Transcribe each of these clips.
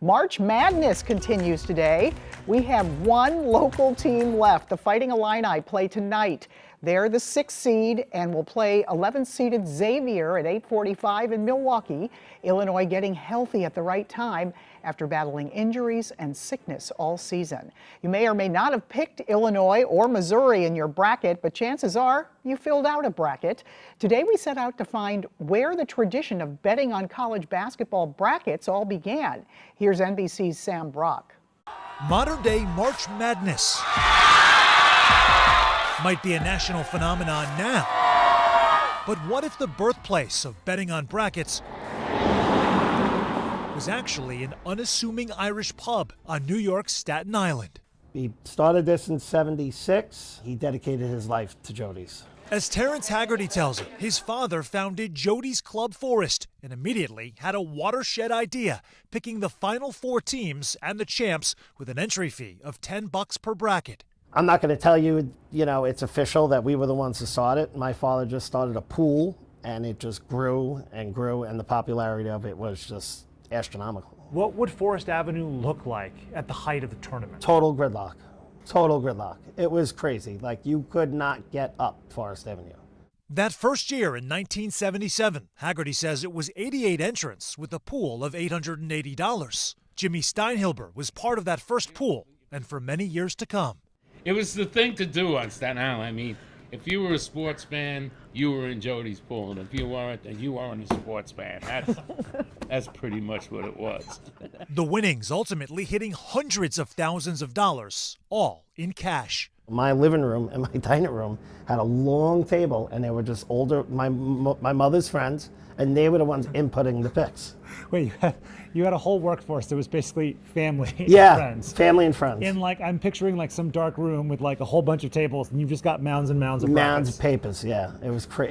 March Madness continues today. We have one local team left. The Fighting Illini play tonight. They're the 6th seed and will play 11th-seeded Xavier at 8:45 in Milwaukee. Illinois getting healthy at the right time after battling injuries and sickness all season. You may or may not have picked Illinois or Missouri in your bracket, but chances are you filled out a bracket. Today we set out to find where the tradition of betting on college basketball brackets all began. Here's NBC's Sam Brock. Modern-day March Madness might be a national phenomenon now. But what if the birthplace of betting on brackets was actually an unassuming Irish pub on New York's Staten Island? He started this in '76. He dedicated his life to Jody's. As Terrence Haggerty tells it, his father founded Jody's Club Forest and immediately had a watershed idea, picking the final 4 teams and the champs with an entry fee of $10 per bracket. I'm not going to tell you, it's official that we were the ones who started it. My father just started a pool, and it just grew, and the popularity of it was just astronomical. What would Forest Avenue look like at the height of the tournament? Total gridlock. Total gridlock. It was crazy. Like, you could not get up Forest Avenue. That first year in 1977, Haggerty says it was 88 entrants with a pool of $880. Jimmy Steinhilber was part of that first pool, and for many years to come. It was the thing to do on Staten Island. I mean, if you were a sports fan, you were in Jody's pool, and if you weren't, then you weren't a sports fan. That's pretty much what it was. The winnings ultimately hitting hundreds of thousands of dollars, all in cash. My living room and my dining room had a long table, and they were just older, my mother's friends, and they were the ones inputting the picks. Wait, you had a whole workforce that was basically family and friends. Family and friends. I'm picturing like some dark room with like a whole bunch of tables, and you've just got mounds and mounds of mounds brackets. of papers. Yeah, it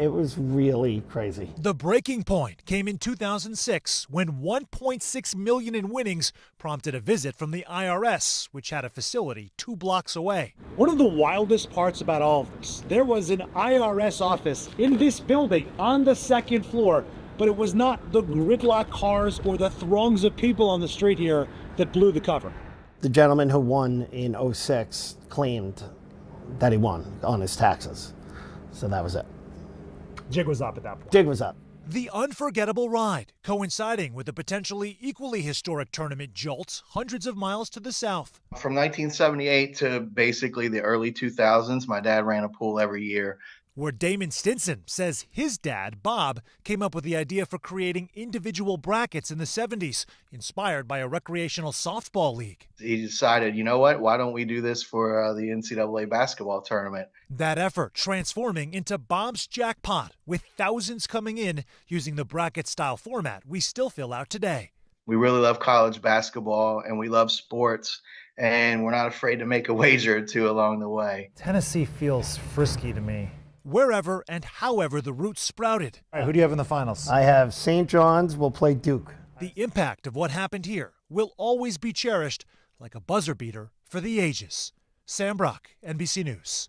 was really crazy. The breaking point came in 2006 when 1.6 million in winnings prompted a visit from the IRS, which had a facility 2 blocks away. One of the wildest parts about all of this, there was an IRS office in this building on the 2nd floor. But it was not the gridlock cars or the throngs of people on the street here that blew the cover. The gentleman who won in '06 claimed that he won on his taxes. So that was it. Jig was up at that point. Jig was up. The unforgettable ride, coinciding with a potentially equally historic tournament jolt hundreds of miles to the south. From 1978 to basically the early 2000s, my dad ran a pool every year. Where Damon Stinson says his dad, Bob, came up with the idea for creating individual brackets in the 70s, inspired by a recreational softball league. He decided, you know what, why don't we do this for the NCAA basketball tournament? That effort transforming into Bob's Jackpot, with thousands coming in using the bracket-style format we still fill out today. We really love college basketball, and we love sports, and we're not afraid to make a wager or two along the way. Tennessee feels frisky to me. Wherever and however the roots sprouted. All right, who do you have in the finals? I have St. John's will play Duke. The impact of what happened here will always be cherished like a buzzer beater for the ages. Sam Brock, NBC News.